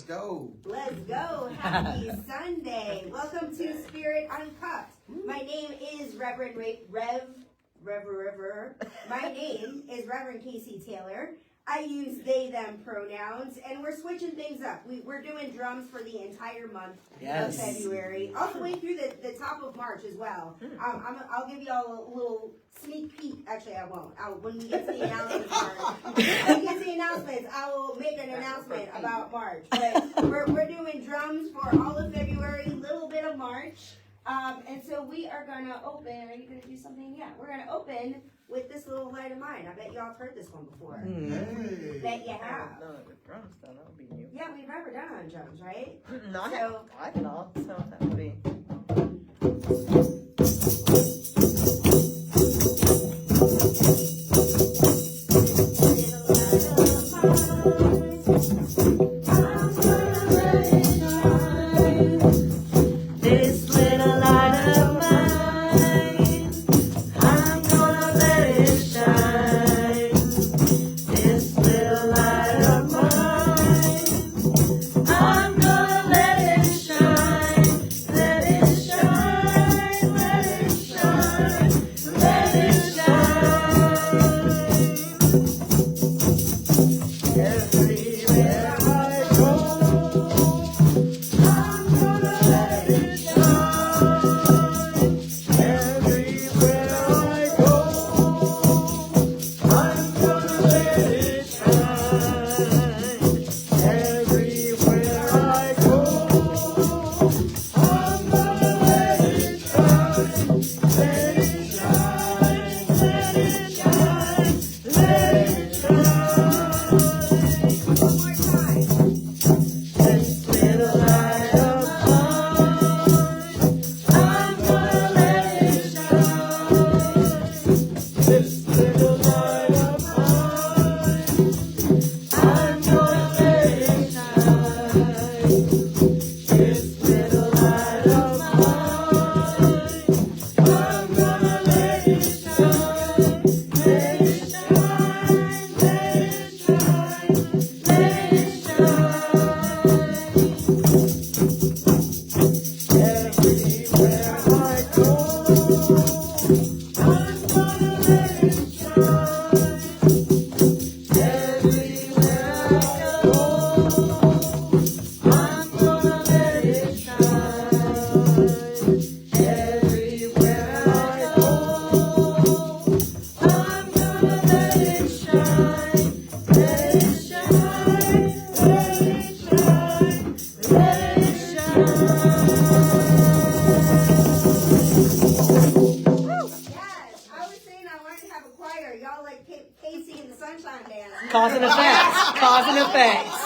go. Let's go. Happy Sunday. Welcome to Spirit Uncuffed. My name is Reverend My name is Reverend Casey Taylor. I use they, them pronouns, and we're switching things up. We're doing drums for the entire month of February, all the way through the top of March as well. I'll give you all a little sneak peek. Actually, I won't. When we get to the announcements part, when we get to the announcements, I will make an announcement about March. But we're doing drums for all of February, a little bit of March. And so we are going to open. Are you going to do something? Yeah, we're going to open with this little light of mine. I bet y'all have heard this one before. Hey. Bet you have. No, with drums, though, that would be new. Yeah, we've never done on drums, right? No, So, I can all, so that would be. Cause and effects. Cause and effects.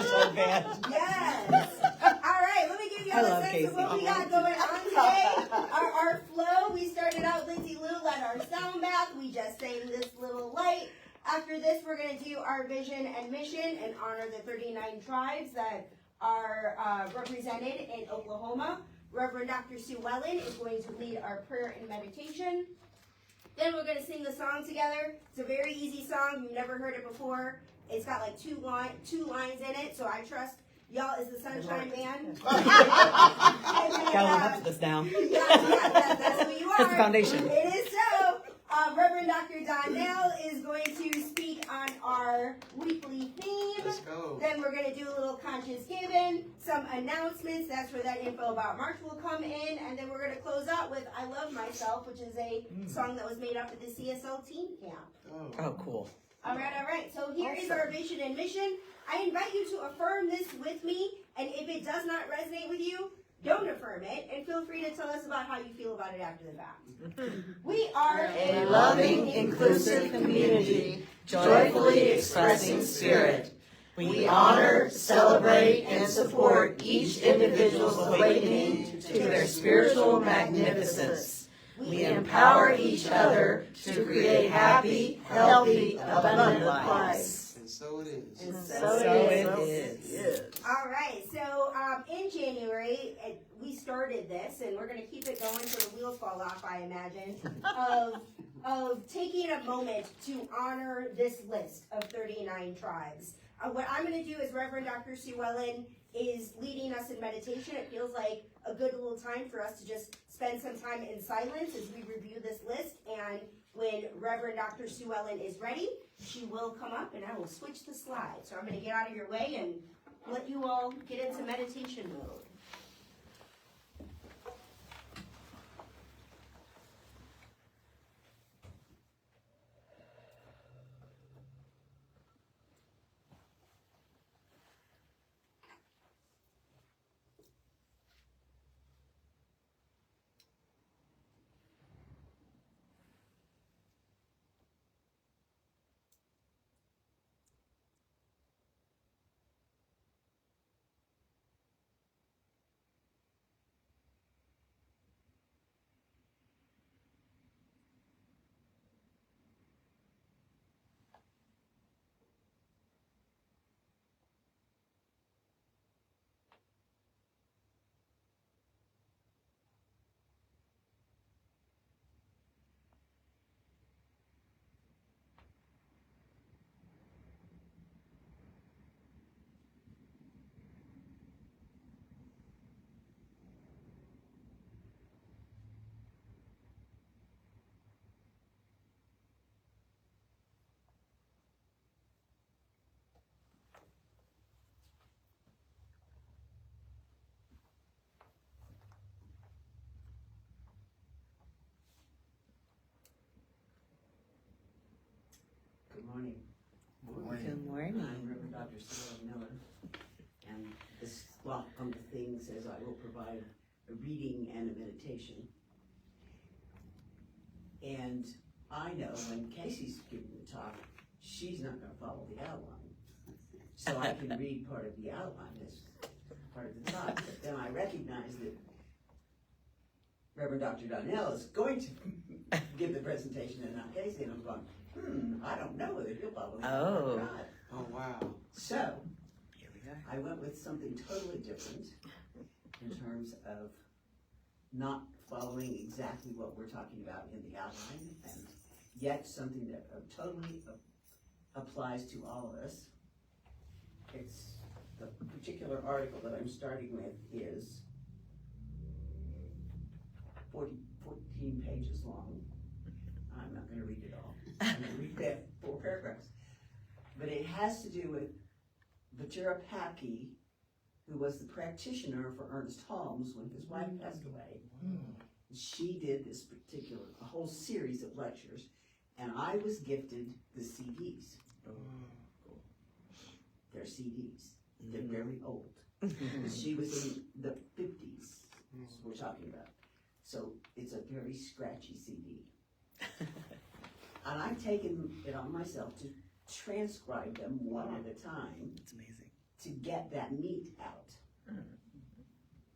so bad. Yes. All right, let me give you all a sense of what we got going on today. Our flow, we started out, Lindsay Lou led our sound bath. We just sang this little light. After this, we're going to do our vision and mission and honor the 39 tribes that are represented in Oklahoma. Reverend Dr. Sue Wellen is going to lead our prayer and meditation. Then we're going to sing the song together. It's a very easy song. You've never heard it before. It's got like two lines in it, so I trust y'all as the Sunshine Band. Gotta put this down. That's who you are. That's the foundation. It is so. Reverend Dr. Donelle is going to speak on our weekly theme. Let's go. Then we're going to do a little conscious giving, some announcements. That's where that info about March will come in. And then we're going to close out with I Love Myself, which is a song that was made up at the CSL Teen Camp. Oh, cool. All right. So here is our vision and mission. I invite you to affirm this with me. And if it does not resonate with you, don't affirm it, and feel free to tell us about how you feel about it after the fact. We are a loving, inclusive community, joyfully expressing spirit. We honor, celebrate, and support each individual's awakening to their spiritual magnificence. We empower each other to create happy, healthy, abundant lives. And so it is. And So it it is. All right, so in January, we started this, and we're going to keep it going till the wheels fall off, I imagine, of taking a moment to honor this list of 39 tribes. What I'm going to do is Reverend Dr. Sue Ellen is leading us in meditation. It feels like a good little time for us to just spend some time in silence as we review this list. And when Reverend Dr. Sue Ellen is ready, she will come up and I will switch the slide. So I'm going to get out of your way and let you all get into meditation mode. Good morning. Good morning. I'm Reverend Dr. Sarah Miller, and this block on the thing says I will provide a reading and a meditation. And I know when Casey's giving the talk, she's not going to follow the outline. So I can read part of the outline as part of the talk, but then I recognize that Reverend Dr. Donelle is going to give the presentation and not Casey, and I'm going, I don't know whether he'll follow me or not. Oh, wow. So, Here we are. I went with something totally different in terms of not following exactly what we're talking about in the outline, and yet something that totally applies to all of us. It's the particular article that I'm starting with is 14 pages long. I'm not going to read it all. I'm going to read that 4 paragraphs. But it has to do with Batura Papke, who was the practitioner for Ernest Holmes when his wife passed away. She did this particular, a whole series of lectures, and I was gifted the CDs. They're CDs. They're very old. She was in the 50s, we're talking about. So it's a very scratchy CD. And I've taken it on myself to transcribe them one at a time. It's amazing. To get that meat out.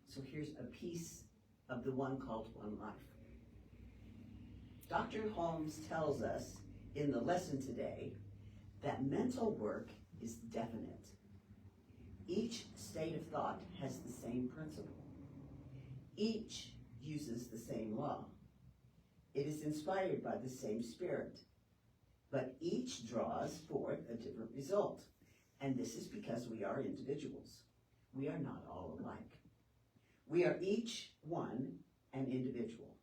So here's a piece of the one called One Life. Dr. Holmes tells us in the lesson today that mental work is definite. Each state of thought has the same principle. Each uses the same law. It is inspired by the same spirit, but each draws forth a different result. And this is because we are individuals. We are not all alike. We are each one an individual.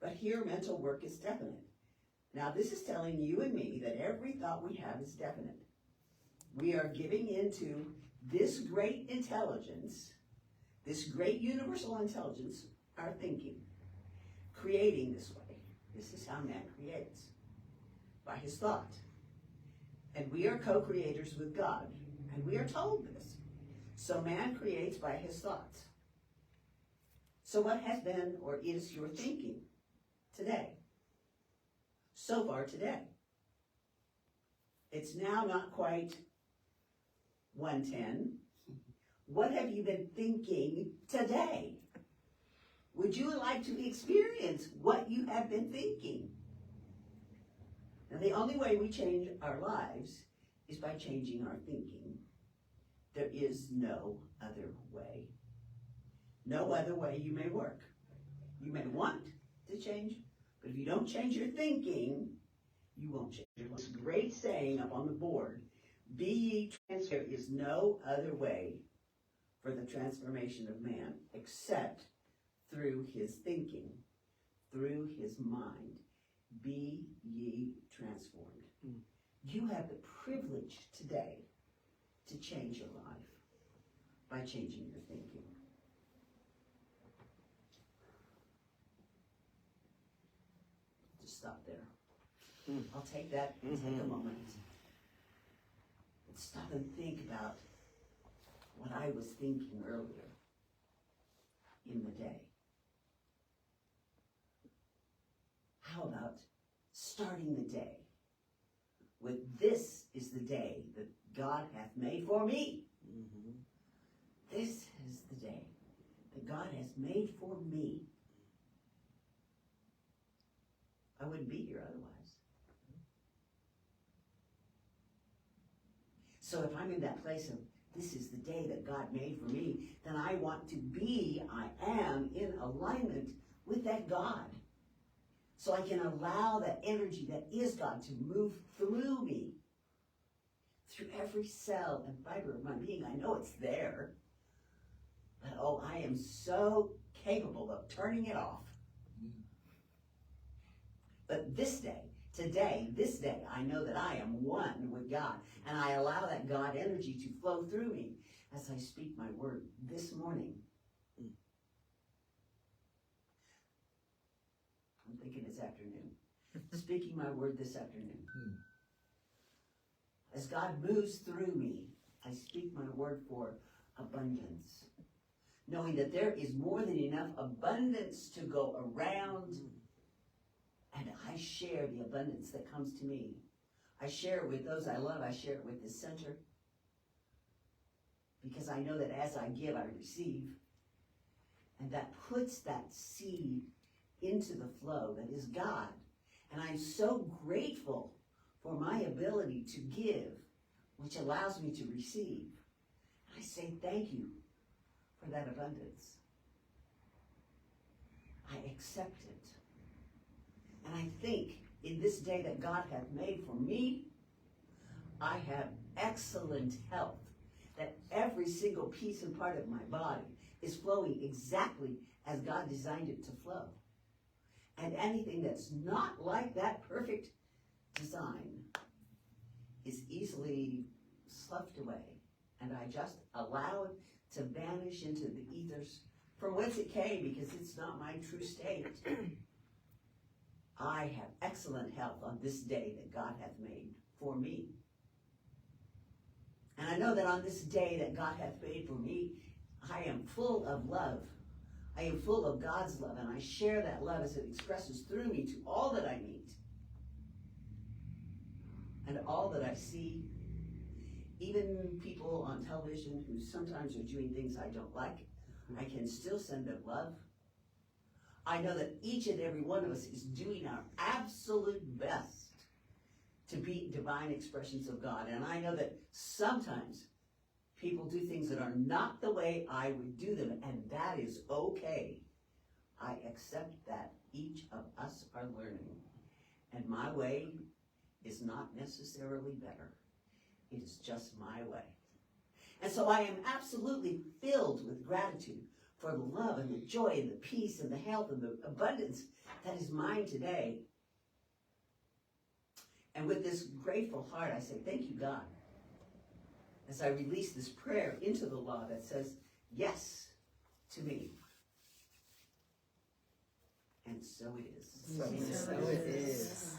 But here mental work is definite. Now this is telling you and me that every thought we have is definite. We are giving into this great intelligence, this great universal intelligence, our thinking, creating this way. This is how man creates, by his thought. And we are co-creators with God, and we are told this. So man creates by his thoughts. So what has been or is your thinking today? So far today. It's now not quite 1:10. What have you been thinking today? Would you like to experience what you have been thinking? Now, the only way we change our lives is by changing our thinking. There is no other way. No other way you may work. You may want to change, but if you don't change your thinking, you won't change. There's a great saying up on the board, be ye transformed. There is no other way for the transformation of man except through his thinking, through his mind. Be ye transformed. You have the privilege today to change your life by changing your thinking. Just stop there. I'll take that and take a moment. And stop and think about what I was thinking earlier in the day. How about starting the day with this is the day that God hath made for me. This is the day that God has made for me. I wouldn't be here otherwise. So if I'm in that place of this is the day that God made for me, then I want to be, I am in alignment with that God. So I can allow that energy that is God to move through me, through every cell and fiber of my being. I know it's there, but oh, I am so capable of turning it off. But this day, today, this day, I know that I am one with God, and I allow that God energy to flow through me as I speak my word this morning. I'm thinking it's afternoon. Speaking my word this afternoon. As God moves through me, I speak my word for abundance. Knowing that there is more than enough abundance to go around. And I share the abundance that comes to me. I share it with those I love. I share it with this center. Because I know that as I give, I receive. And that puts that seed into the flow that is God. And I'm so grateful for my ability to give, which allows me to receive. I say thank you for that abundance. I accept it. And I think in this day that God hath made for me, I have excellent health, that every single piece and part of my body is flowing exactly as God designed it to flow. And anything that's not like that perfect design is easily sloughed away. And I just allow it to vanish into the ethers from whence it came, because it's not my true state. I have excellent health on this day that God hath made for me. And I know that on this day that God hath made for me, I am full of love. I am full of God's love, and I share that love as it expresses through me to all that I meet and all that I see. Even people on television who sometimes are doing things I don't like, I can still send them love. I know that each and every one of us is doing our absolute best to be divine expressions of God. And I know that sometimes people do things that are not the way I would do them, and that is okay. I accept that each of us are learning. And my way is not necessarily better. It is just my way. And so I am absolutely filled with gratitude for the love and the joy and the peace and the health and the abundance that is mine today. And with this grateful heart, I say, thank you, God, as I release this prayer into the law that says yes to me. And so it is. So it is.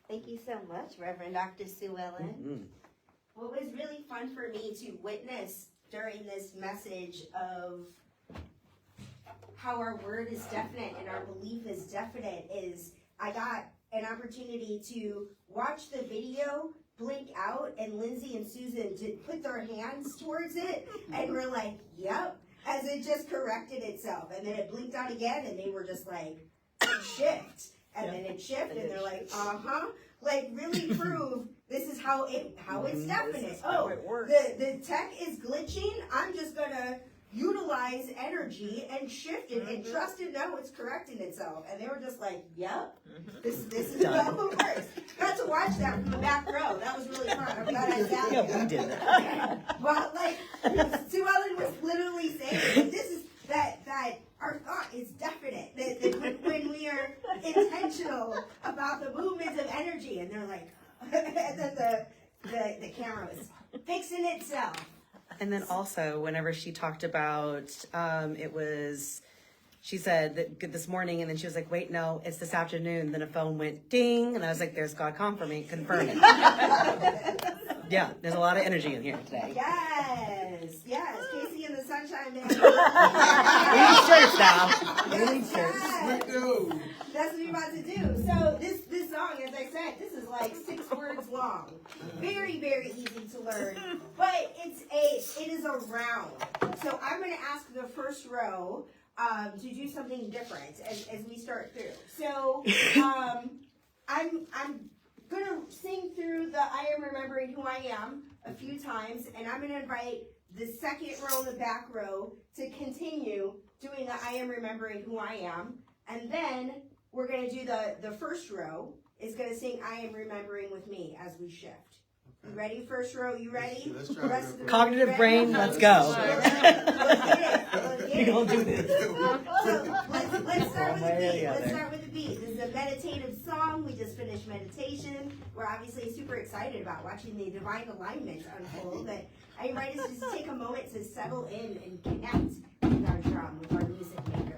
Thank you so much, Reverend Dr. Sue Ellen. What was really fun for me to witness during this message of how our word is definite and our belief is definite is I got an opportunity to watch the video blink out, and Lindsay and Susan did put their hands towards it, and we're like, yep, as it just corrected itself. And then it blinked out again, and they were just like, shift. And then it shifted, and they're like, like really prove this is how it's definite. Oh, it works. the tech is glitching. I'm just gonna utilize energy and shift it and trust it. No, it's correcting itself. And they were just like, "Yep, this is how it works." Got to watch that from the back row. That was really fun. I'm glad I sat there. Yeah, we did it. But like Sue Ellen was literally saying, this is that our thought is definite. That when we are intentional about the movement of energy, and they're like, and then the camera was fixing itself. And then also, whenever she talked about, she said that good this morning, and then she was like, wait, no, it's this afternoon. Then a phone went ding, and I was like, there's God confirming. Yeah, there's a lot of energy in here today. Yes, Casey and the Sunshine Man. We need shirts now. Yes. That's what we're about to do. So this song, as I said, this is like 6 words long. Very, very easy to learn. But it is a round. So I'm going to ask the first row to do something different as we start through. So I'm going to sing through the I Am Remembering Who I Am a few times, and I'm going to invite the second row and the back row to continue doing the I Am Remembering Who I Am, and then we're going to do the first row is going to sing I Am Remembering with me as we shift. You ready? First row, you ready? Let's try it. Cognitive brain, let's go. Let's get it. We're going to do this. So let's start with the beat. Let's start with the beat. This is a meditative song. We just finished meditation. We're obviously super excited about watching the divine alignment unfold. But I invite us to just take a moment to settle in and connect with our drum, with our music maker.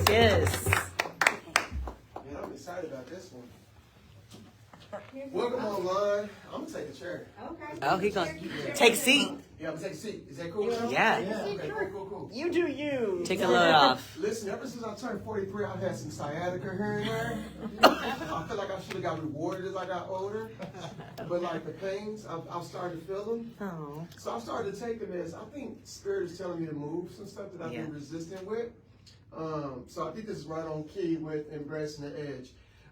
Yes. Man, I'm excited about this one. Welcome online. I'm gonna take a chair. Okay. Oh, he gonna take a seat. Yeah, I'm gonna take a seat. Is that cool? with you? Yeah. Okay, cool. You do you. Take a load off. Listen, ever since I turned 43, I've had some sciatica here and there. I feel like I should have got rewarded as I got older. But like the pains, I've started to feel them. Oh. So I've started to take them as, I think Spirit is telling me to move some stuff that I've been resistant with. So I think this is right on key with embracing the edge.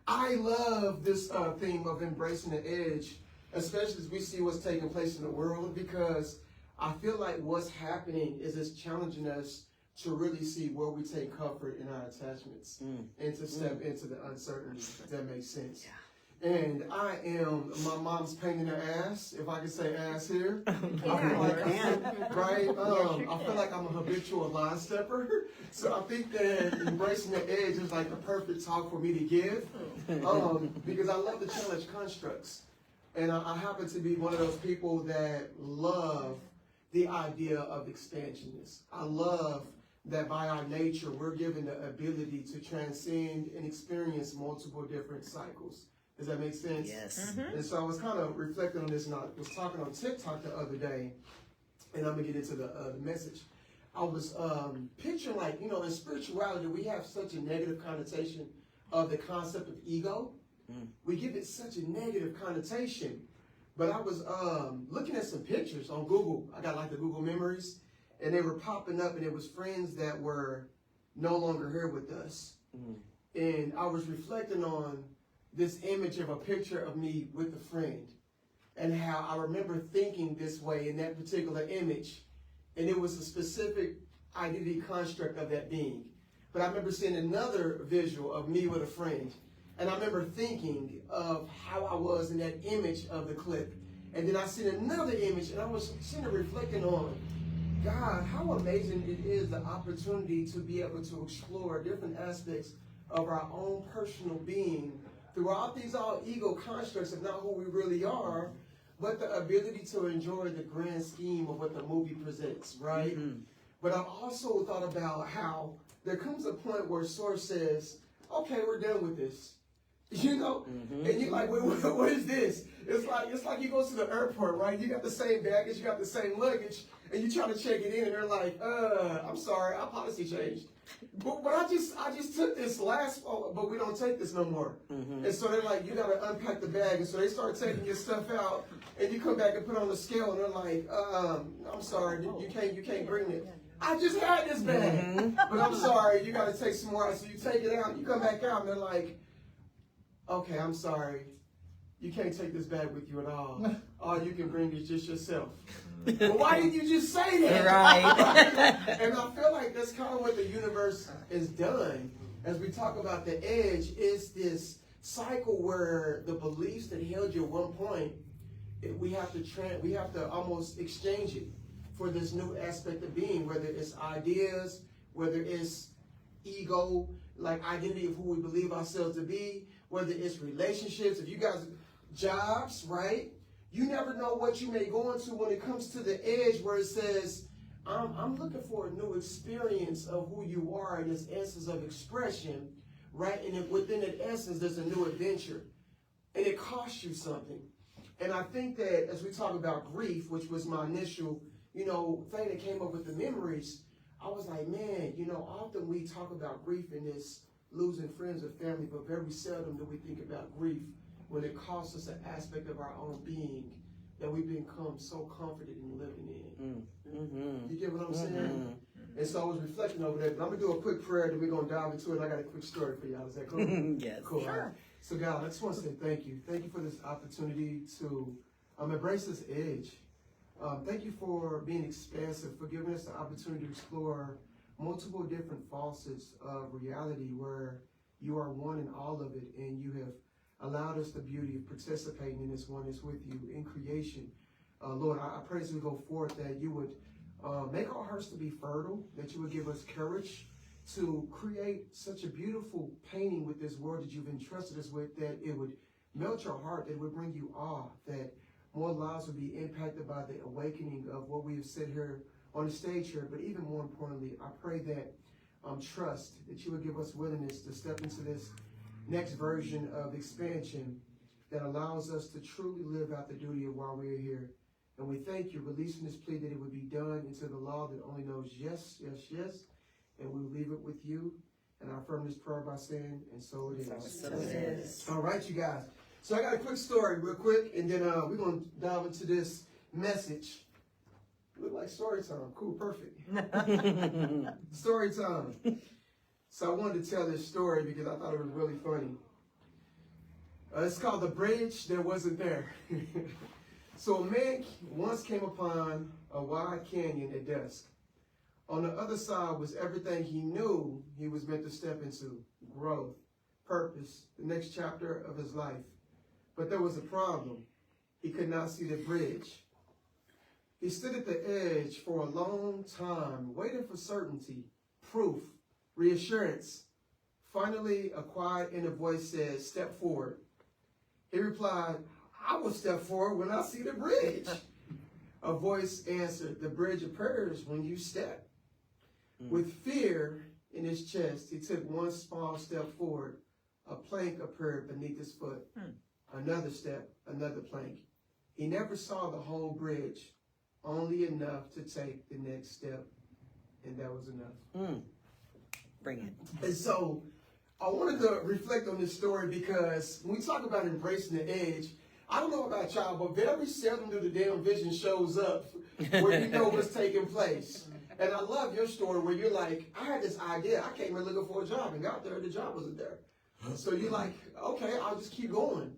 I love this theme of embracing the edge, especially as we see what's taking place in the world, because I feel like what's happening is it's challenging us to really see where we take comfort in our attachments and to step into the uncertainty, if that makes sense. Yeah. And I am my mom's pain in the ass, if I can say ass here. Right? I feel like I'm a habitual line stepper. So I think that embracing the edge is like the perfect talk for me to give. Because I love to challenge constructs. And I happen to be one of those people that love the idea of expansionness. I love that by our nature, we're given the ability to transcend and experience multiple different cycles. Does that make sense? Yes. And so I was kind of reflecting on this, and I was talking on TikTok the other day, and I'm going to get into the message. I was picturing, like, in spirituality, we have such a negative connotation of the concept of ego. We give it such a negative connotation. But I was looking at some pictures on Google. I got like the Google memories, and they were popping up, and it was friends that were no longer here with us. And I was reflecting on this image of a picture of me with a friend, and how I remember thinking this way in that particular image. And it was a specific identity construct of that being. But I remember seeing another visual of me with a friend. And I remember thinking of how I was in that image of the clip. And then I seen another image, and I was sitting there reflecting on, God, how amazing it is, the opportunity to be able to explore different aspects of our own personal being throughout these all ego constructs of not who we really are, but the ability to enjoy the grand scheme of what the movie presents, right? But I also thought about how there comes a point where Source says, okay, we're done with this. And you're like, wait, what is this? It's like you go to the airport, right? You got the same baggage, you got the same luggage, and you try to check it in, and they're like, I'm sorry, our policy changed. But I just took this last, but we don't take this no more. And so they're like, you got to unpack the bag. And so they start taking your stuff out, and you come back and put it on the scale, and they're like, I'm sorry, you can't bring it. I just had this bag, but I'm sorry, you got to take some more. So you take it out, and you come back out, and they're like, okay, I'm sorry, you can't take this bag with you at all. All you can bring is just yourself. Well, why did you just say that? Right. And I feel like that's kind of what the universe has done. As we talk about the edge, is this cycle where the beliefs that held you at one point, we have to almost exchange it for this new aspect of being, whether it's ideas, whether it's ego, like identity of who we believe ourselves to be, whether it's relationships, if you guys, jobs, right? You never know what you may go into when it comes to the edge where it says, I'm looking for a new experience of who you are in this essence of expression, right? And within that essence, there's a new adventure. And it costs you something. And I think that as we talk about grief, which was my initial, thing that came up with the memories, I was like, man, often we talk about grief in this losing friends or family, but very seldom do we think about grief when it costs us an aspect of our own being that we've become so comforted in living in. You get what I'm saying? And so I was reflecting over that, but I'm going to do a quick prayer, then we're going to dive into it. I got a quick story for y'all. Is that cool? Yes. Cool. Sure. All right. So God, I just want to say thank you. Thank you for this opportunity to embrace this edge. Thank you for being expansive, for giving us the opportunity to explore multiple different facets of reality where you are one in all of it, and you have allowed us the beauty of participating in this oneness with you in creation. Lord, I pray as we go forth that you would make our hearts to be fertile, that you would give us courage to create such a beautiful painting with this word that you've entrusted us with, that it would melt your heart, that it would bring you awe, that more lives would be impacted by the awakening of what we have said here on the stage here. But even more importantly, I pray that trust, that you would give us willingness to step into this next version of expansion that allows us to truly live out the duty of why we're here. And we thank you, releasing this plea that it would be done into the law that only knows yes, yes, yes. And we will leave it with you. And I affirm this prayer by saying, and so it is. So it is. All right, you guys. So I got a quick story real quick, and then we're going to dive into this message. Look like story time. Cool, perfect. Story time. So I wanted to tell this story because I thought it was really funny. It's called The Bridge That Wasn't There. So a man once came upon a wide canyon at dusk. On the other side was everything he knew he was meant to step into: growth, purpose, the next chapter of his life. But there was a problem. He could not see the bridge. He stood at the edge for a long time, waiting for certainty, proof, reassurance. Finally, a quiet inner voice said, "Step forward." He replied, "I will step forward when I see the bridge." A voice answered, the bridge of prayers when you step. With fear in his chest, he took one small step forward. A plank appeared beneath his foot. Another step, another plank. He never saw the whole bridge, only enough to take the next step, and that was enough. Bring it. And so I wanted to reflect on this story because when we talk about embracing the edge, I don't know about y'all, but very seldom do the damn vision shows up where you know what's taking place. And I love your story where you're like, I had this idea. I came here looking for a job and got there, the job wasn't there. So you're like, okay, I'll just keep going.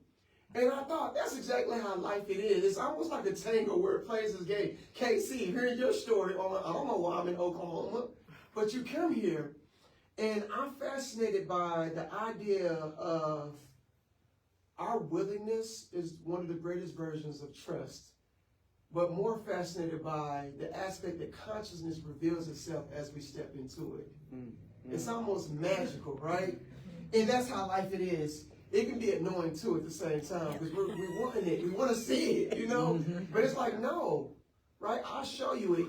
And I thought that's exactly how life it is. It's almost like a tango where it plays this game. KC, hearing your story, I don't know why I'm in Oklahoma, but you come here, and I'm fascinated by the idea of our willingness is one of the greatest versions of trust, but more fascinated by the aspect that consciousness reveals itself as we step into it. It's almost magical, right? And that's how life it is. It can be annoying too at the same time because we're wanting it. We want to see it, you know? But it's like, no, right? I'll show you it.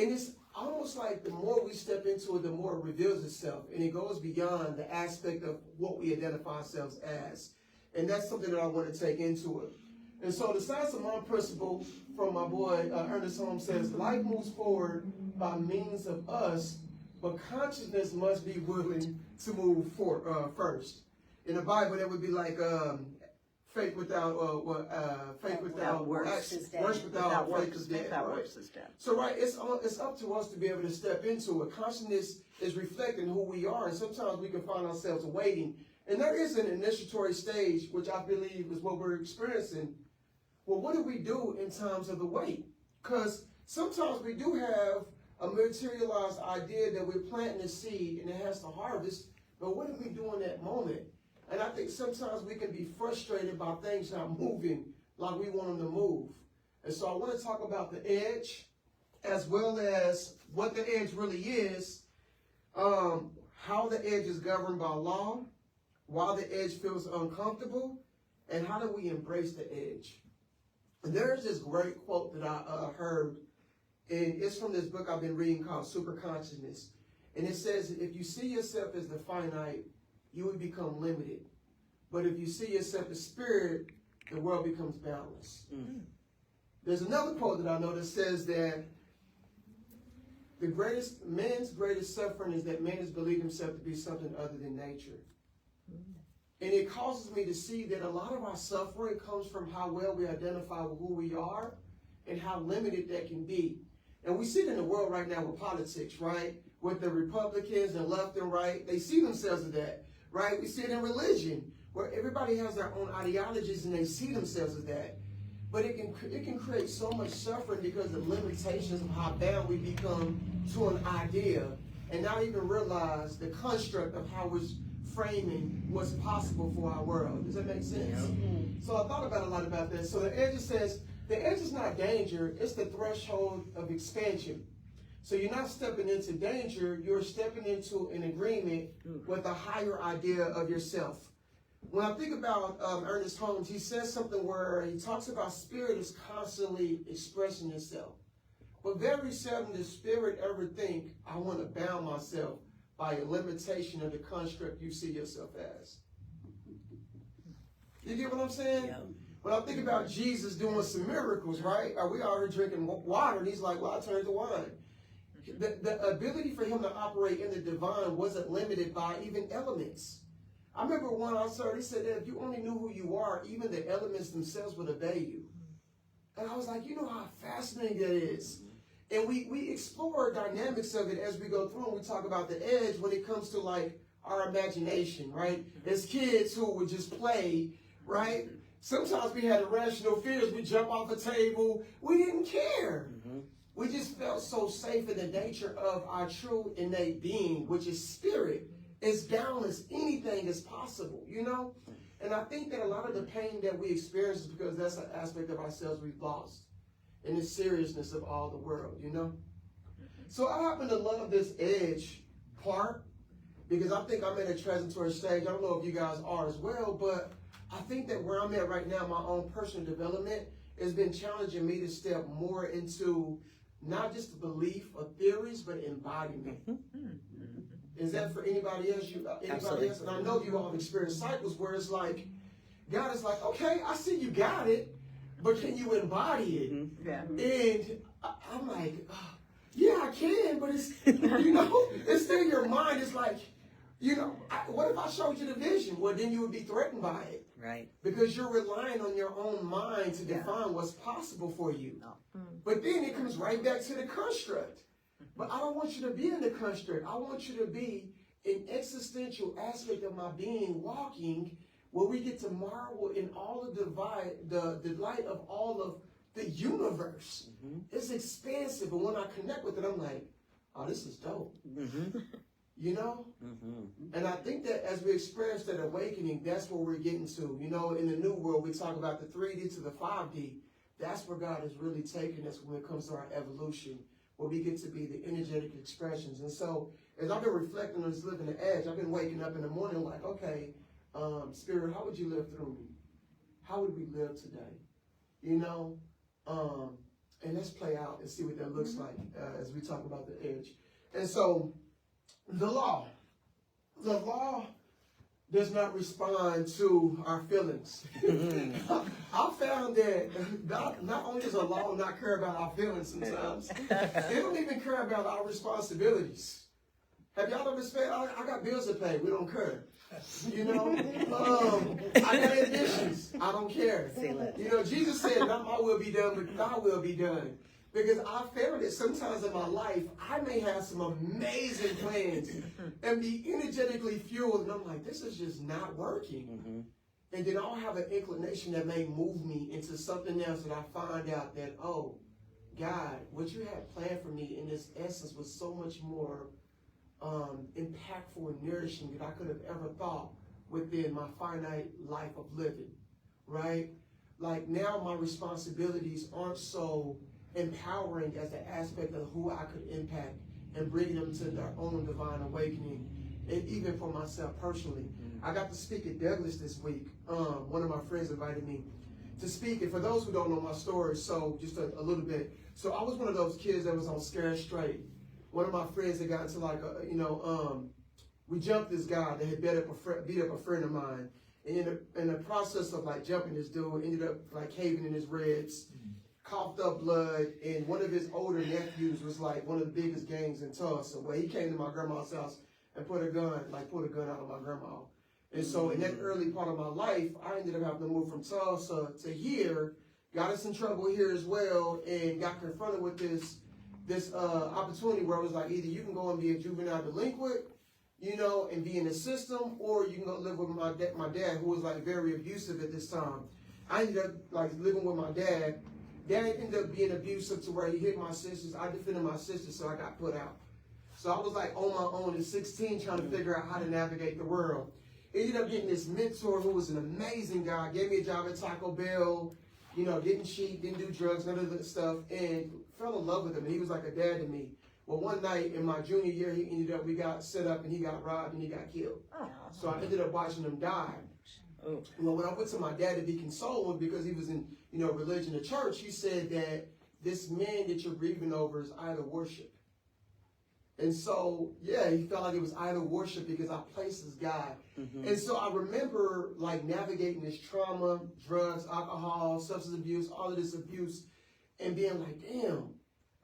And it's almost like the more we step into it, the more it reveals itself. And it goes beyond the aspect of what we identify ourselves as. And that's something that I want to take into it. And so the Science of Mind principle from my boy Ernest Holmes says, life moves forward by means of us, but consciousness must be willing to move first. In the Bible, that would be like faith without works is dead. Works without faith is dead. Right? So right, it's up to us to be able to step into it. Consciousness is reflecting who we are, and sometimes we can find ourselves waiting. And there is an initiatory stage, which I believe is what we're experiencing. Well, what do we do in times of the wait? Because sometimes we do have a materialized idea that we're planting a seed and it has to harvest, but what do we do in that moment? And I think sometimes we can be frustrated by things not moving like we want them to move. And so I want to talk about the edge, as well as what the edge really is, how the edge is governed by law, why the edge feels uncomfortable, and how do we embrace the edge. And there's this great quote that I heard, and it's from this book I've been reading called Superconsciousness. And it says, if you see yourself as the finite, you would become limited. But if you see yourself as spirit, the world becomes balanced. There's another quote that I know that says that man's greatest suffering is that man has believed himself to be something other than nature. And it causes me to see that a lot of our suffering comes from how well we identify with who we are and how limited that can be. And we see it in the world right now with politics, right? With the Republicans and left and right, they see themselves as that. Right? We see it in religion, where everybody has their own ideologies and they see themselves as that. But it can create so much suffering because of limitations of how bound we become to an idea and not even realize the construct of how we're framing what's possible for our world. Does that make sense? So I thought about a lot about that. So the edge says, the edge is not danger, it's the threshold of expansion. So you're not stepping into danger, you're stepping into an agreement with a higher idea of yourself. When I think about Ernest Holmes, he says something where he talks about spirit is constantly expressing itself. But very seldom does spirit ever think, I want to bound myself by a limitation of the construct you see yourself as. You get what I'm saying? Yeah. When I think about Jesus doing some miracles, right? We out here drinking water, and he's like, well, I turned to wine. The ability for him to operate in the divine wasn't limited by even elements. I remember one I heard, he said that if you only knew who you are, even the elements themselves would obey you. And I was like, you know how fascinating that is. And we explore dynamics of it as we go through, and we talk about the edge when it comes to like our imagination, right? As kids who would just play, right? Sometimes we had irrational fears. We jump off a table. We didn't care. We just felt so safe in the nature of our true innate being, which is spirit. As boundless, anything is possible, you know? And I think that a lot of the pain that we experience is because that's an aspect of ourselves we've lost in the seriousness of all the world, you know? So I happen to love this edge part because I think I'm in a transitory stage. I don't know if you guys are as well, but I think that where I'm at right now, my own personal development, it's been challenging me to step more into not just the belief or theories, but embodiment. Is that for anybody else? Anybody else? And I know you all have experienced cycles where it's like, God is like, okay, I see you got it, but can you embody it? Yeah. And I'm like, oh, yeah, I can, but it's, you know, it's still in your mind. It's like, you know, what if I showed you the vision? Well, then you would be threatened by it. Right. Because you're relying on your own mind to define what's possible for you. But then it comes right back to the construct. But I don't want you to be in the construct. I want you to be an existential aspect of my being walking where we get to marvel in all of the light of all of the universe. It's expansive. And when I connect with it, I'm like, oh, this is dope. You know? And I think that as we experience that awakening, that's where we're getting to. You know, in the new world, we talk about the 3D to the 5D. That's where God is really taking us when it comes to our evolution, where we get to be the energetic expressions. And so, as I've been reflecting on this living the edge, I've been waking up in the morning like, okay, Spirit, how would you live through me? How would we live today? You know? And let's play out and see what that looks like as we talk about the edge. And so, the law does not respond to our feelings. I found that God not only does the law not care about our feelings sometimes, they don't even care about our responsibilities. Have y'all ever said, I got bills to pay, we don't care. You know, I got ambitions, I don't care. You know, Jesus said, not my will be done, but thy will be done. Because I found that sometimes in my life, I may have some amazing plans and be energetically fueled, and I'm like, this is just not working. And then I'll have an inclination that may move me into something else, and I find out that, oh, God, what you had planned for me in this essence was so much more impactful and nourishing than I could have ever thought within my finite life of living, right? Like now my responsibilities aren't so empowering as the aspect of who I could impact and bring them to their own divine awakening, and even for myself personally. I got to speak at Douglas this week. One of my friends invited me to speak, and for those who don't know my story, so just a little bit. So I was one of those kids that was on Scared Straight. One of my friends that got into like we jumped this guy that had beat up a friend of mine, and in the process of like jumping this dude, ended up like caving in his ribs. Coughed up blood, and one of his older nephews was like one of the biggest gangs in Tulsa, where he came to my grandma's house and pulled a gun out on my grandma. And so in that early part of my life, I ended up having to move from Tulsa to here, got us in trouble here as well, and got confronted with this opportunity where it was like, either you can go and be a juvenile delinquent, you know, and be in the system, or you can go live with my dad, who was like very abusive at this time. I ended up like living with my dad. Dad ended up being abusive to where he hit my sisters. I defended my sisters, so I got put out. So I was like on my own at 16 trying to figure out how to navigate the world. Ended up getting this mentor who was an amazing guy, gave me a job at Taco Bell, you know, didn't cheat, didn't do drugs, none of that stuff, and fell in love with him, and he was like a dad to me. Well, one night in my junior year, we got set up, and he got robbed, and he got killed. So I ended up watching him die. Well, when I went to my dad to be consoled, because he was in, you know, religion or church, he said that this man that you're grieving over is idol worship. And so, yeah, he felt like it was idol worship because I placed this guy. And so I remember like navigating this trauma, drugs, alcohol, substance abuse, all of this abuse, and being like, damn,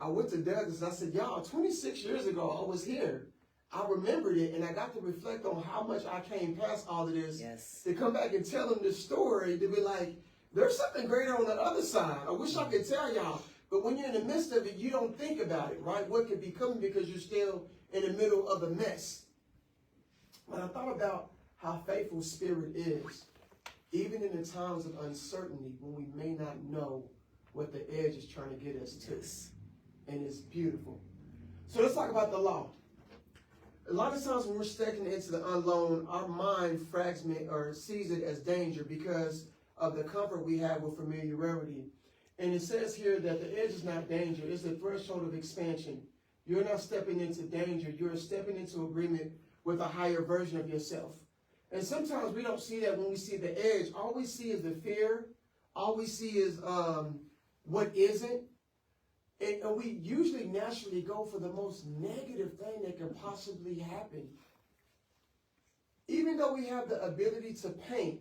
I went to Douglas and I said, y'all, 26 years ago, I was here. I remembered it, and I got to reflect on how much I came past all of this. To come back and tell them this story, to be like, there's something greater on the other side. I wish I could tell y'all, but when you're in the midst of it, you don't think about it, right? What could be coming because you're still in the middle of the mess. But I thought about how faithful Spirit is, even in the times of uncertainty when we may not know what the edge is trying to get us to. And it's beautiful. So let's talk about the law. A lot of times when we're stepping into the unknown, our mind fragments or sees it as danger because of the comfort we have with familiarity. And it says here that the edge is not danger, it's the threshold of expansion. You're not stepping into danger, you're stepping into agreement with a higher version of yourself. And sometimes we don't see that when we see the edge. All we see is the fear all we see is what isn't. And we usually naturally go for the most negative thing that can possibly happen. Even though we have the ability to paint,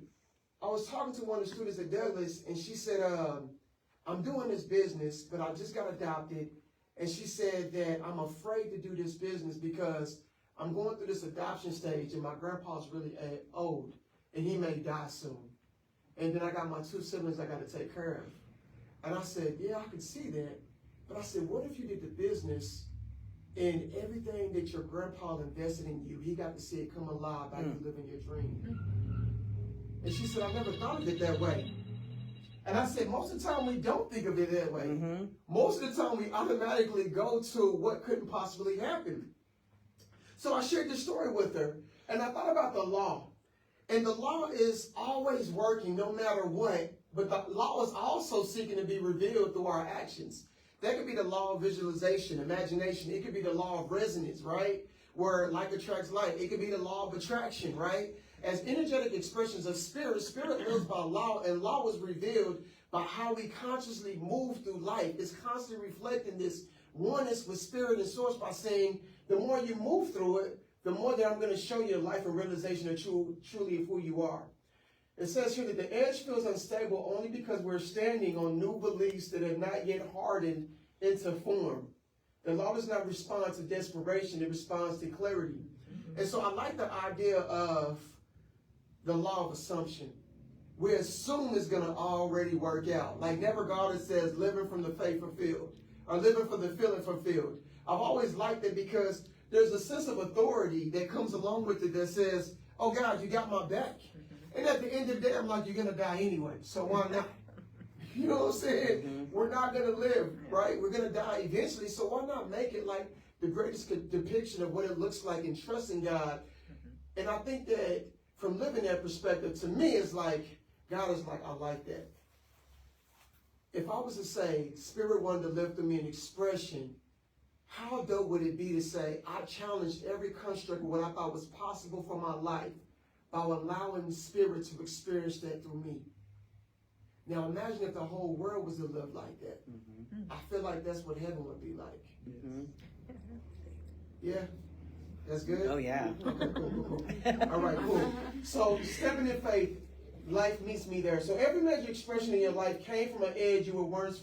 I was talking to one of the students at Douglas, and she said, I'm doing this business, but I just got adopted. And she said that I'm afraid to do this business because I'm going through this adoption stage, and my grandpa's really old, and he may die soon. And then I got my 2 siblings I got to take care of. And I said, yeah, I can see that. But I said, what if you did the business and everything that your grandpa invested in you, he got to see it come alive by you living your dream? And she said, I never thought of it that way. And I said, most of the time we don't think of it that way. Mm-hmm. Most of the time we automatically go to what couldn't possibly happen. So I shared this story with her, and I thought about the law. And the law is always working no matter what, but the law is also seeking to be revealed through our actions. That could be the law of visualization, imagination. It could be the law of resonance, right? Where like attracts like. It could be the law of attraction, right? As energetic expressions of spirit, spirit lives by law, and law is revealed by how we consciously move through life. It's constantly reflecting this oneness with spirit and source by saying, the more you move through it, the more that I'm going to show you life and realization of truly of who you are. It says here that the edge feels unstable only because we're standing on new beliefs that have not yet hardened into form. The law does not respond to desperation, it responds to clarity. And so I like the idea of the law of assumption. We assume it's going to already work out. Like never God says, living from the faith fulfilled, or living from the feeling fulfilled. I've always liked it because there's a sense of authority that comes along with it that says, oh God, you got my back. And at the end of the day, I'm like, you're going to die anyway, so why not? You know what I'm saying? Mm-hmm. We're not going to live, right? We're going to die eventually, so why not make it like the greatest depiction of what it looks like in trusting God? And I think that from living that perspective, to me, it's like, God is like, I like that. If I was to say, Spirit wanted to live through me an expression, how dope would it be to say, I challenged every construct of what I thought was possible for my life by allowing the Spirit to experience that through me. Now imagine if the whole world was to live like that. Mm-hmm. I feel like that's what heaven would be like. Mm-hmm. Yeah? That's good? Oh, yeah. Okay, cool. All right, cool. So stepping in faith, life meets me there. So every major expression in your life came from an edge you were once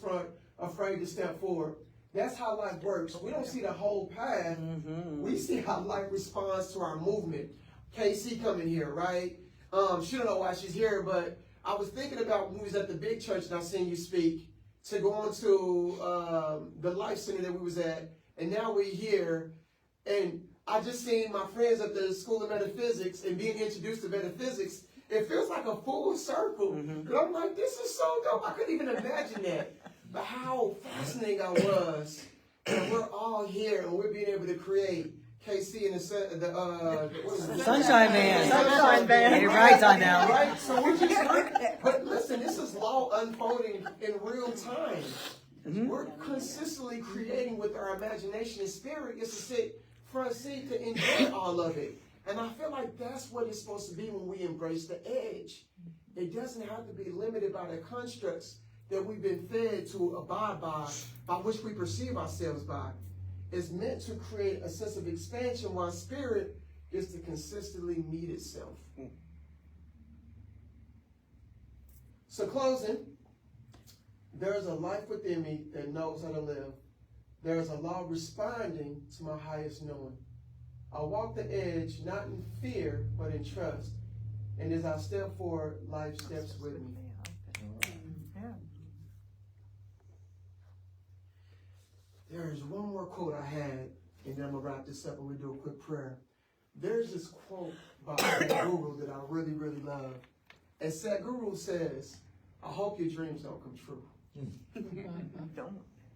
afraid to step forward. That's how life works. We don't see the whole path. Mm-hmm. We see how life responds to our movement. KC coming here, right? She don't know why she's here, but I was thinking about when we was at the big church and I seen you speak, to go on to the Life Center that we was at, and now we're here, and I just seen my friends at the School of Metaphysics and being introduced to metaphysics. It feels like a full circle. Mm-hmm. And I'm like, this is so dope. I couldn't even imagine that. But how fascinating I was. And we're all here and we're being able to create KC and the Sunshine Band. Sunshine Band. Get it right, Donelle. Right? So we're just but listen, this is law unfolding in real time. Mm-hmm. We're consistently creating with our imagination and spirit is to sit front seat to enjoy all of it. And I feel like that's what it's supposed to be when we embrace the edge. It doesn't have to be limited by the constructs that we've been fed to abide by which we perceive ourselves by. It's meant to create a sense of expansion while spirit is to consistently meet itself. So closing, there is a life within me that knows how to live. There is a law responding to my highest knowing. I walk the edge, not in fear, but in trust. And as I step forward, life steps with me. There is one more quote I had, and then I'm going to wrap this up and we do a quick prayer. There's this quote by Sadhguru that I really, really love. And Sadhguru says, I hope your dreams don't come true.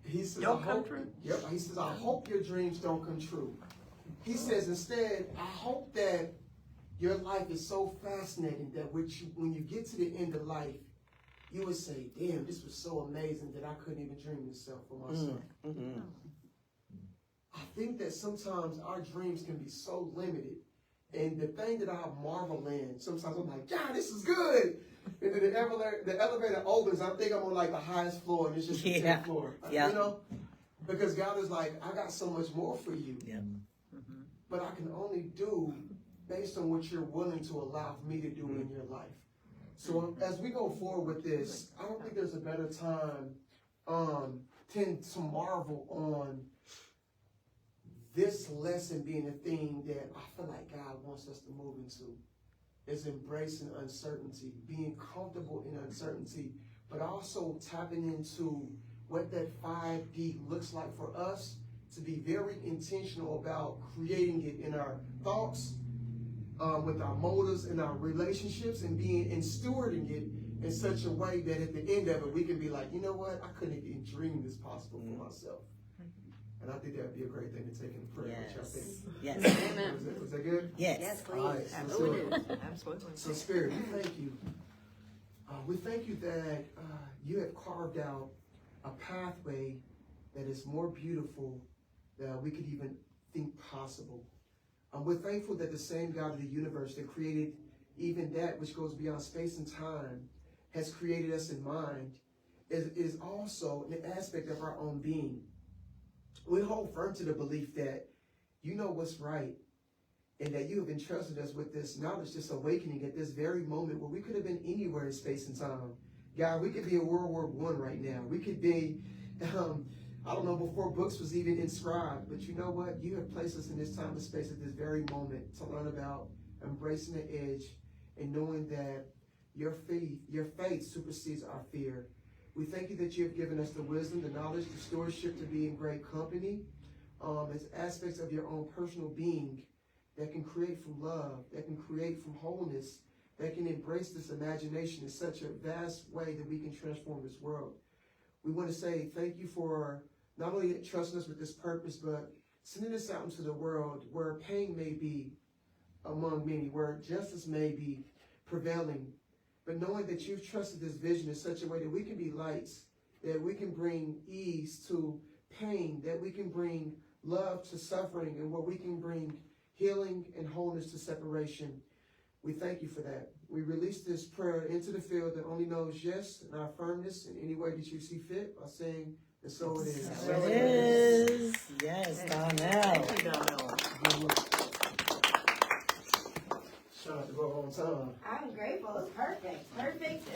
He says, Don't come true? Yep, he says, I hope your dreams don't come true. He says, instead, I hope that your life is so fascinating that when you get to the end of life, you would say, damn, this was so amazing that I couldn't even dream this stuff for myself. Mm-hmm. I think that sometimes our dreams can be so limited And the thing that I marvel in, sometimes I'm like, God, this is good. And then the elevator opens, I think I'm on like the highest floor, and it's just the 10th floor. Yeah. You know? Because God is like, I got so much more for you. Yeah. But I can only do based on what you're willing to allow me to do in your life. So as we go forward with this, I don't think there's a better time to marvel on this lesson being a thing that I feel like God wants us to move into, is embracing uncertainty, being comfortable in uncertainty, but also tapping into what that 5D looks like for us, to be very intentional about creating it in our thoughts, with our motives and our relationships, and stewarding it in such a way that at the end of it, we can be like, you know what? I couldn't even dream this possible for myself. And I think that would be a great thing to take in prayer. Yes. Yes. Amen. Was that good? Yes. Yes, please. All right, so Absolutely. So Spirit, we thank you. We thank you that you have carved out a pathway that is more beautiful than we could even think possible. We're thankful that the same God of the universe that created even that which goes beyond space and time has created us in mind, is also an aspect of our own being. We hold firm to the belief that you know what's right, and that you have entrusted us with this knowledge, this awakening at this very moment where we could have been anywhere in space and time. God, we could be in World War I right now. We could be, I don't know, before books was even inscribed. But you know what? You have placed us in this time and space at this very moment to learn about embracing the edge and knowing that your faith supersedes our fear. We thank you that you have given us the wisdom, the knowledge, the stewardship to be in great company, as aspects of your own personal being that can create from love, that can create from wholeness, that can embrace this imagination in such a vast way that we can transform this world. We want to say thank you for not only trusting us with this purpose, but sending us out into the world where pain may be among many, where justice may be prevailing, but knowing that you've trusted this vision in such a way that we can be lights, that we can bring ease to pain, that we can bring love to suffering, and where we can bring healing and wholeness to separation. We thank you for that. We release this prayer into the field that only knows yes and our firmness in any way that you see fit by saying, and so it is. So it is. Yes, Donelle. Thank you, Donelle. Shout out to go on time. I'm grateful. It's perfect. Perfect.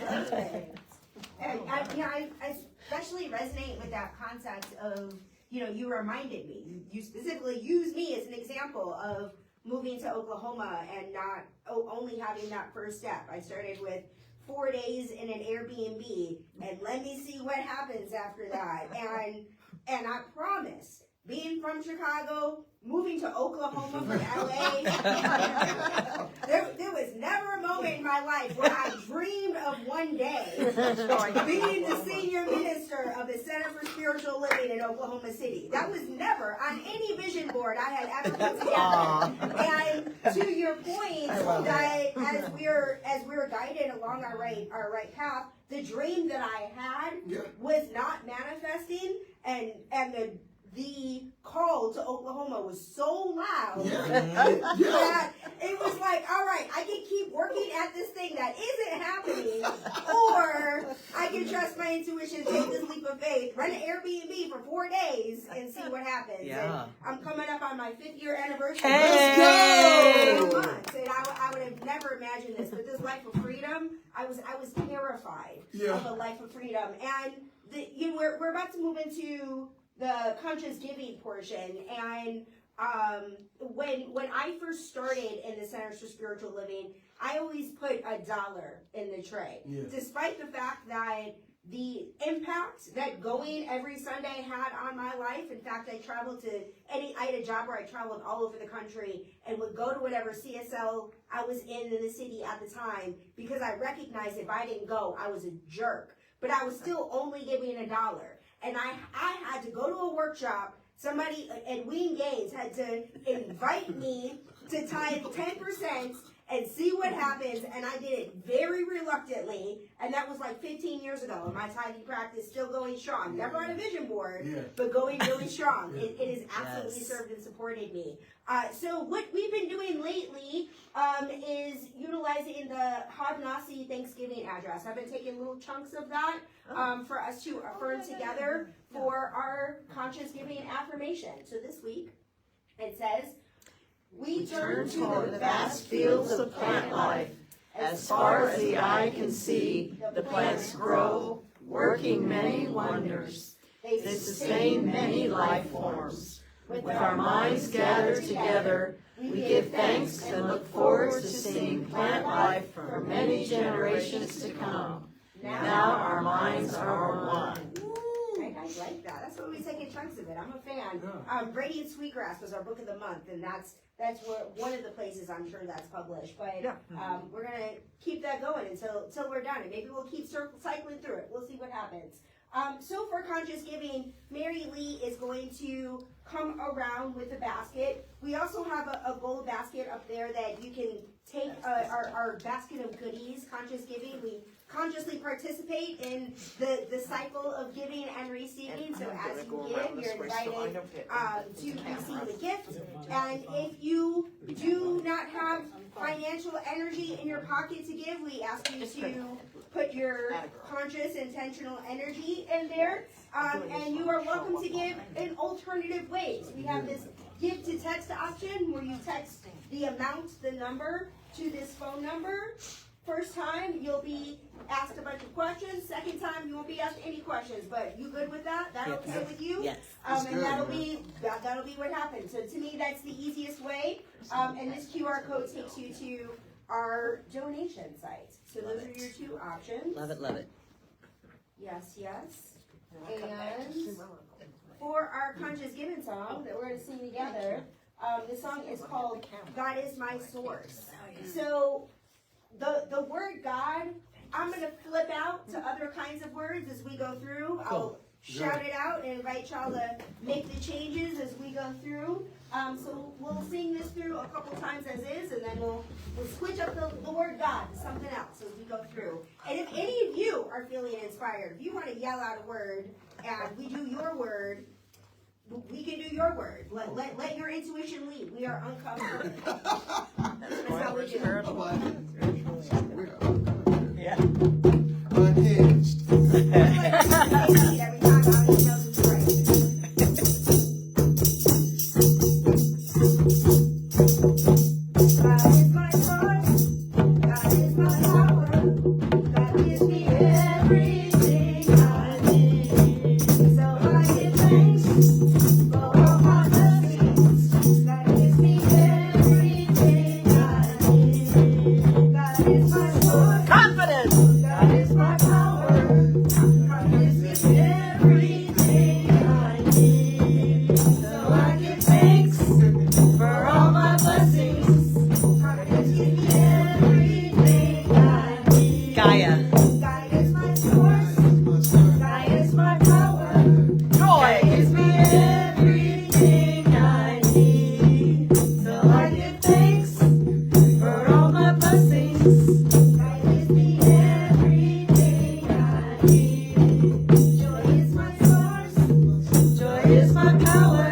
And I especially resonate with that concept of, you reminded me. You specifically used me as an example of moving to Oklahoma and not only having that first step. I started with 4 days in an Airbnb, and let me see what happens after that. And I promise, being from Chicago, moving to Oklahoma from LA, there was never a moment in my life where I dreamed of one day being the senior minister of the Center for Spiritual Living in Oklahoma City. That was never on any vision board I had ever put together. And to your point, that as we're guided along our right path, the dream that I had was not manifesting, and the call to Oklahoma was so loud that it was like, all right, I can keep working at this thing that isn't happening, or I can trust my intuition, take this leap of faith, run an Airbnb for 4 days and see what happens. Yeah. And I'm coming up on my 5th year anniversary. Hey! And I would have never imagined this, but this life of freedom, I was terrified of a life of freedom. And we're about to move into the conscious giving portion, and when I first started in the Centers for Spiritual Living, I always put $1 in the tray, despite the fact that the impact that going every Sunday had on my life. In fact, I had a job where I traveled all over the country and would go to whatever CSL I was in the city at the time, because I recognized if I didn't go, I was a jerk. But I was still only giving $1. And I had to go to a workshop. Somebody, Edwin Gaines, had to invite me to tithe 10% and see what happens. And I did it very reluctantly. And that was like 15 years ago. And my tithing practice still going strong. Never on a vision board, but going really strong. It has absolutely served and supported me. So what we've been doing lately is utilizing the Hagnasi Thanksgiving address. I've been taking little chunks of that for us to affirm together for our conscious giving affirmation. So this week it says, we turn to the vast fields of plant life. As far as the eye can see, the plants grow, working many wonders. They sustain many life forms. With our minds gathered together, we give thanks and look forward to seeing plant life for many generations to come. Now our minds are one. I like that. That's what we take in chunks of it. I'm a fan. Radiant Sweetgrass was our book of the month, and that's where one of the places I'm sure that's published. But we're gonna keep that going until we're done, and maybe we'll keep cycling through it. We'll see what happens. So for conscious giving, Mary Lee is going to come around with a basket. We also have a gold basket up there that you can take our basket of goodies, conscious giving. We consciously participate in the cycle of giving and receiving. So as you give, you're invited to receive a gift. And if you do not have financial energy in your pocket to give, we ask you to put your conscious, intentional energy in there. And you are welcome to give in alternative ways. We have this give to text option where you text the amount, the number, to this phone number. First time, you'll be asked a bunch of questions. Second time, you won't be asked any questions. But you good with that? That okay with you? Yes. And that'll be what happens. So to me, that's the easiest way. And this QR code takes you to our donation site. So those are your two options. Love it, love it. Yes, yes. And for our conscious giving song that we're going to sing together, the song is called God is My Source. So the word God, I'm going to flip out to other kinds of words as we go through. I'll shout it out and invite y'all to make the changes as we go through. So we'll sing this through a couple times as is, and then we'll switch up the word God to something else as we go through. And if any of you are feeling inspired, if you want to yell out a word and we do your word, we can do your word. Let your intuition lead. We are uncovered. That's how we do it. Yeah. Unhinged. Every time I knows it's right. God is my source. God is my power. God gives me everything I need. So I give thanks for all my blessings. God gives me everything I need. God is my source. Confidence. God is my power. God gives me everything I need. So I give thanks for all my blessings. God gives me everything I need. Gaia. God is my source. God is my power. Joy. God gives me everything I need. So I give thanks for all my blessings. God gives me everything I need. Joy is my source. Joy is my power.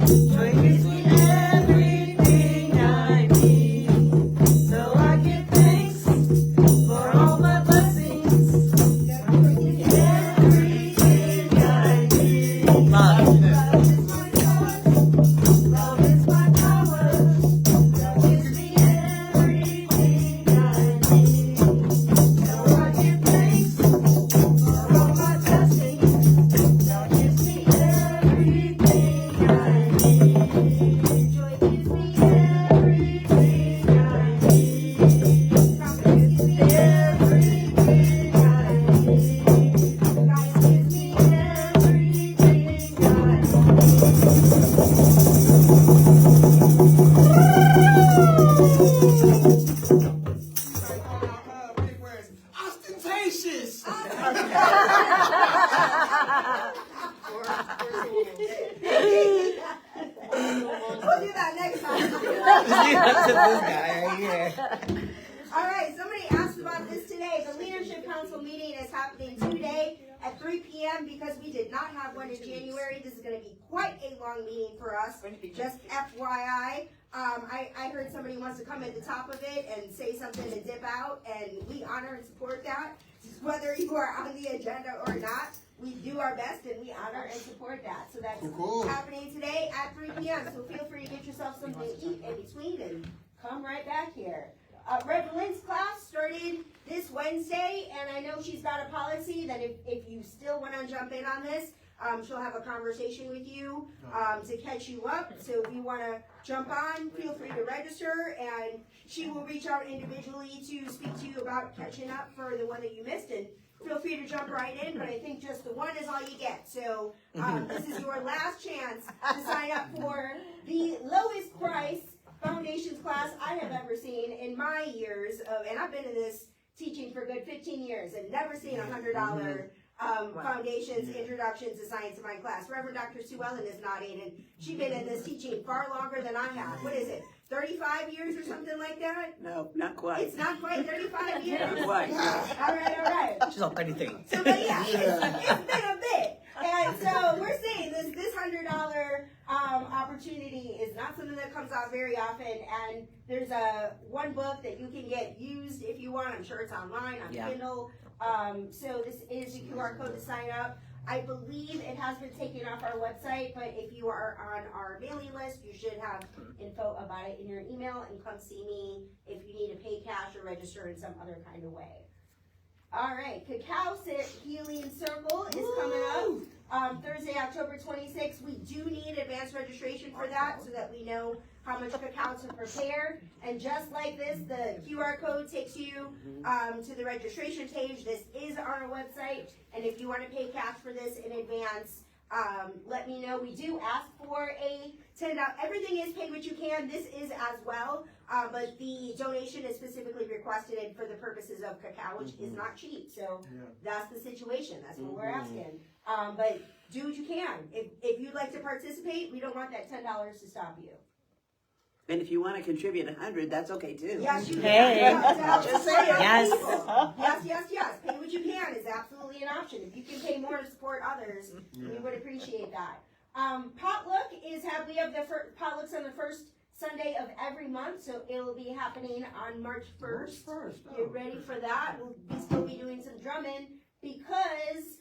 Joy gives me everything I need. So I give thanks for all my blessings. God gives me everything I need. Love. Love is my source. Love is my power. Love gives me everything I need. So I give thanks for all my blessings. Love gives me everything I need. Joy gives me everything I need. Confidence gives me everything I need. God gives me everything I need. Big words. Ostentatious. We'll do that next time. That's this guy right here. All right, somebody asked about this today. The Leadership Council meeting is happening today at 3 p.m. because we did not have one in January. This is going to be quite a long meeting for us. Just FYI. I heard somebody wants to come at the top of it and say something and dip out, and we honor and support that. Whether you are on the agenda or not, we do our best and we honor and support that. So that's happening today at 3 p.m. So feel free to get yourself something to eat in between and come right back here. Rev. Lynn's class started this Wednesday, and I know she's got a policy that if you still want to jump in on this, she'll have a conversation with you to catch you up. So if you want to jump on, feel free to register, and she will reach out individually to speak to you about catching up for the one that you missed. And feel free to jump right in, but I think just the one is all you get. So this is your last chance to sign up for the lowest price foundations class I have ever seen in my years of, and I've been in this teaching for a good 15 years and never seen $100 foundations introduction to science of mind class. Reverend Dr. Sue Ellen is nodding, and she's been in this teaching far longer than I have. What is it, 35 years or something like that? No, not quite. It's not quite 35 years? Not quite. All right. She's all 33. So, but yeah, it's been a bit. And so we're saying this $100 opportunity is not something that comes out very often. And there's one book that you can get used if you want. I'm sure it's online on Kindle. So this is a QR code to sign up. I believe it has been taken off our website, but if you are on our mailing list, you should have info about it in your email, and come see me if you need to pay cash or register in some other kind of way. All right, Cacao Healing Circle is coming up Thursday, October 26th. We do need advanced registration for that so that we know how much cacao to prepare. And just like this, the QR code takes you to the registration page. This is on our website, and if you want to pay cash for this in advance, let me know. We do ask for a $10. Everything is paid what you can. This is as well, but the donation is specifically requested for the purposes of cacao, which is not cheap. So that's the situation. That's what we're asking. But do what you can. If you'd like to participate, we don't want that $10 to stop you. And if you want to contribute 100, that's okay too. Yes, you can. Hey. Just say Yes. Yes. Pay what you can is absolutely an option. If you can pay more to support others, we would appreciate that. Potluck we have the potlucks on the first Sunday of every month, so it'll be happening on March 1st. Get ready for that. We'll still be doing some drumming because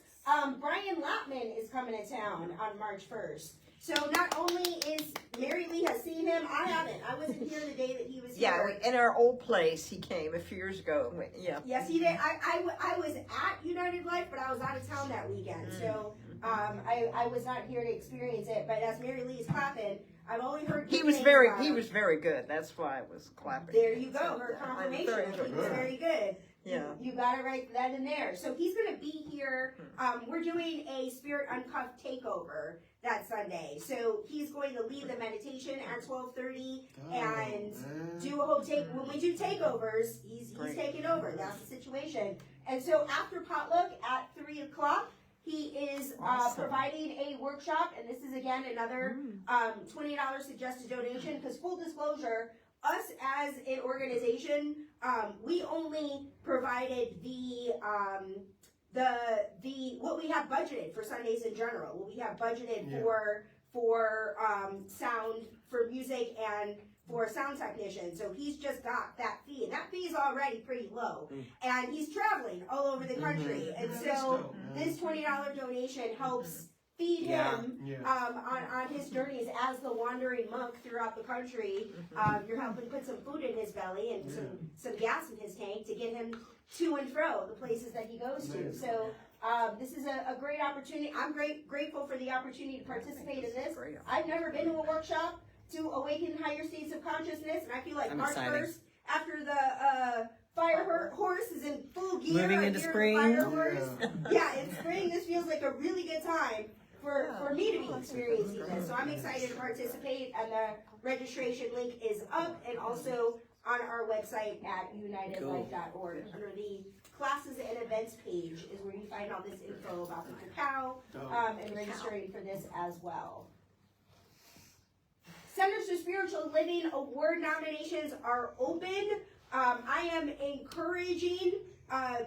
Brian Lapman is coming to town on March 1st. So not only is Mary Lee has seen him, I haven't. I wasn't here the day that he was here. Yeah, in our old place, he came a few years ago. Yeah. Yes, he did. I was at United Life, but I was out of town that weekend. So I was not here to experience it. But as Mary Lee is clapping, I've only heard He was very good. That's why I was clapping. There you go. Her confirmation. He was very good. Yeah. You got it right then and there. So he's going to be here. We're doing a Spirit Uncuffed takeover that Sunday. So he's going to lead the meditation at 12:30 and do a whole when we do takeovers, he's taking over. That's the situation. And so after potluck at 3 o'clock, he is providing a workshop, and this is again another $20 suggested donation, because full disclosure, us as an organization, we only provided the what we have budgeted for Sundays in general. What we have budgeted for sound, for music, and for a sound technician. So he's just got that fee, and that fee is already pretty low. And he's traveling all over the country, and so this $20 donation helps feed him on his journeys as the wandering monk throughout the country. You're helping put some food in his belly and some gas in his tank to get him to and fro the places that he goes to. So this is a great opportunity. I'm grateful for the opportunity to participate in this. I've never been to a workshop to awaken higher states of consciousness, and I feel like March 1st, after the fire horse is in full gear, moving into spring. Fire horse. In spring, this feels like a really good time for me to be experiencing this. So I'm excited to participate, and the registration link is up and also on our website at unitedlife.org. Under the classes and events page is where you find all this info about the cacao and registering for this as well. Centers for Spiritual Living award nominations are open. I am encouraging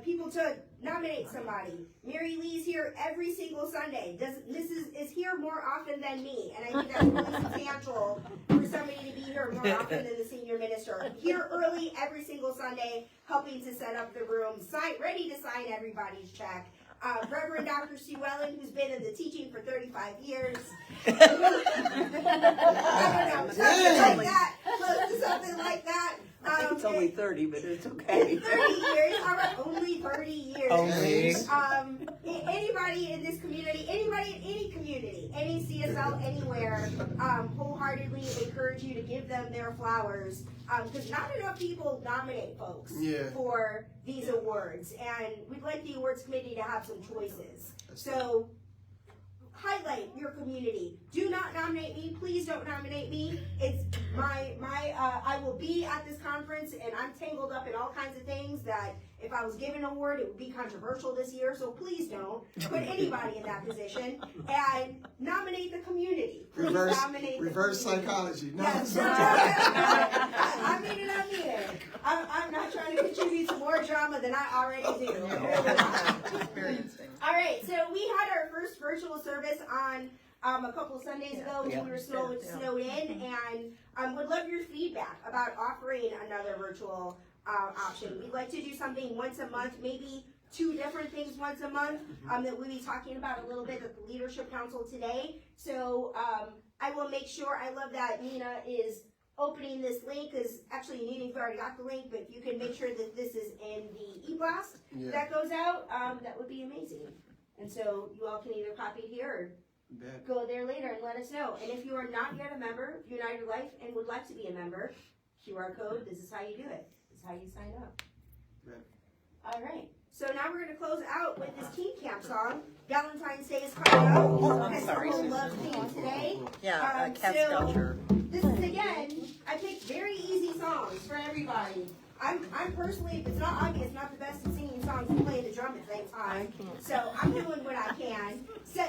people to nominate somebody. Mary Lee's here every single Sunday. Mrs. is here more often than me, and I think that's really substantial for somebody to be here more often than the senior minister. Here early every single Sunday, helping to set up the room, ready to sign everybody's check. Reverend Dr. Sue Ellen, who's been in the teaching for 35 years. I don't know, something like that. Close to something like that. It's only 30, but it's okay. 30 years, all right, only 30 years. Only. Anybody in this community, anybody in any community, any CSL anywhere, wholeheartedly encourage you to give them their flowers, because not enough people nominate folks for these awards, and we'd like the awards committee to have some choices. So highlight your community. Do not nominate me. Please don't nominate me. It's I will be at this conference, and I'm tangled up in all kinds of things that if I was given an award, it would be controversial this year. So please don't put anybody in that position, and nominate the community. Please nominate reverse psychology. No, yes, I mean it. I'm not trying to contribute to more drama than I already do. All right, so we had our first virtual service on a couple of Sundays ago when we were snowed in, and would love your feedback about offering another virtual option. We'd like to do something once a month, maybe 2 different things once a month that we'll be talking about a little bit at the Leadership Council today. So I will make sure, I love that Nina is opening this link, because actually Nina, you've already got the link, but if you can make sure that this is in the e-blast that goes out, that would be amazing. And so you all can either copy it here or go there later and let us know. And if you are not yet a member of United Life and would like to be a member, QR code, this is how you do it. This is how you sign up. All right. So now we're going to close out with this Teen Camp song. Valentine's Day is coming up. I'm sorry. Whole love theme today. Yeah, cat so sculpture. this is, again, I picked very easy songs for everybody. I'm personally, if it's not obvious, not the best at singing songs and playing the drum at the same time. So I'm doing what I can.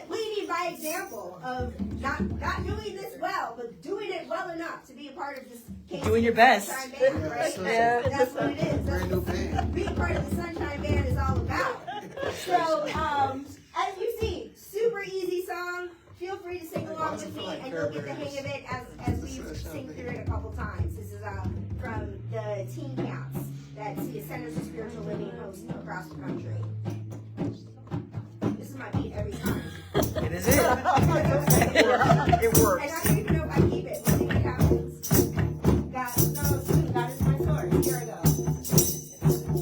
Leading by example of not doing this well, but doing it well enough to be a part of this Doing your best. Sunshine Band, right? That's what it is. That's what being part of the Sunshine Band is all about. So, as you see, super easy song. Feel free to sing along with me, and you'll get the hang of it as we sing through it a couple times. This is from the teen camps that the Centers for Spiritual Living hosts across the country. This is my beat every time. It is it. It works. And I don't even know if I keep it. We'll see what happens. God is my sword. Here I go.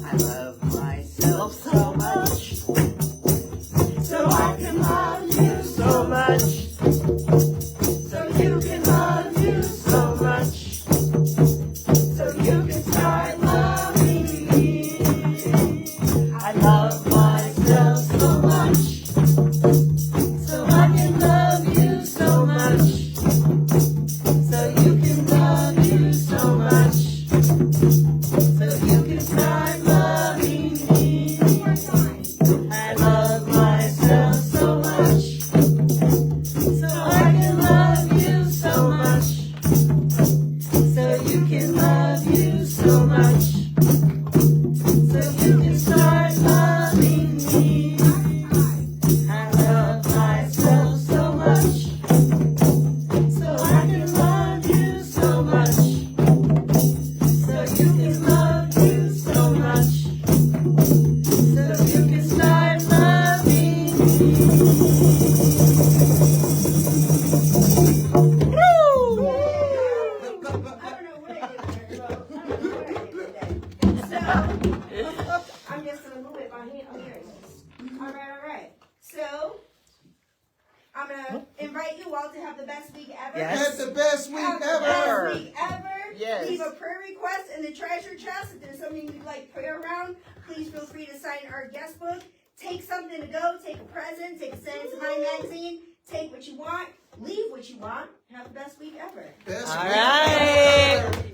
I love myself so much, so I can love you so much, so you can love you so much, so you can start loving me. I love myself so much, so I can love you so much, so you can love you so much, so you can start loving me. I love myself so much, so I can love you so much, so you can love you so much, so you can start loving me. I love myself so much, so I can love you so much, so you can love you so much, so you can start loving I'm just gonna move it by hand. Oh, here it is. All right. So I'm gonna invite you all to have the best week ever. Yes. That's the best week Have the ever. best week ever. Yes. Leave a prayer request in the treasure chest. If there's something you'd like prayer around, please feel free to sign our guest book. Take something to go. Take a present. Take a Send It to Mine magazine. Take what you want. Leave what you want. Have the best week ever. Best All week right. ever.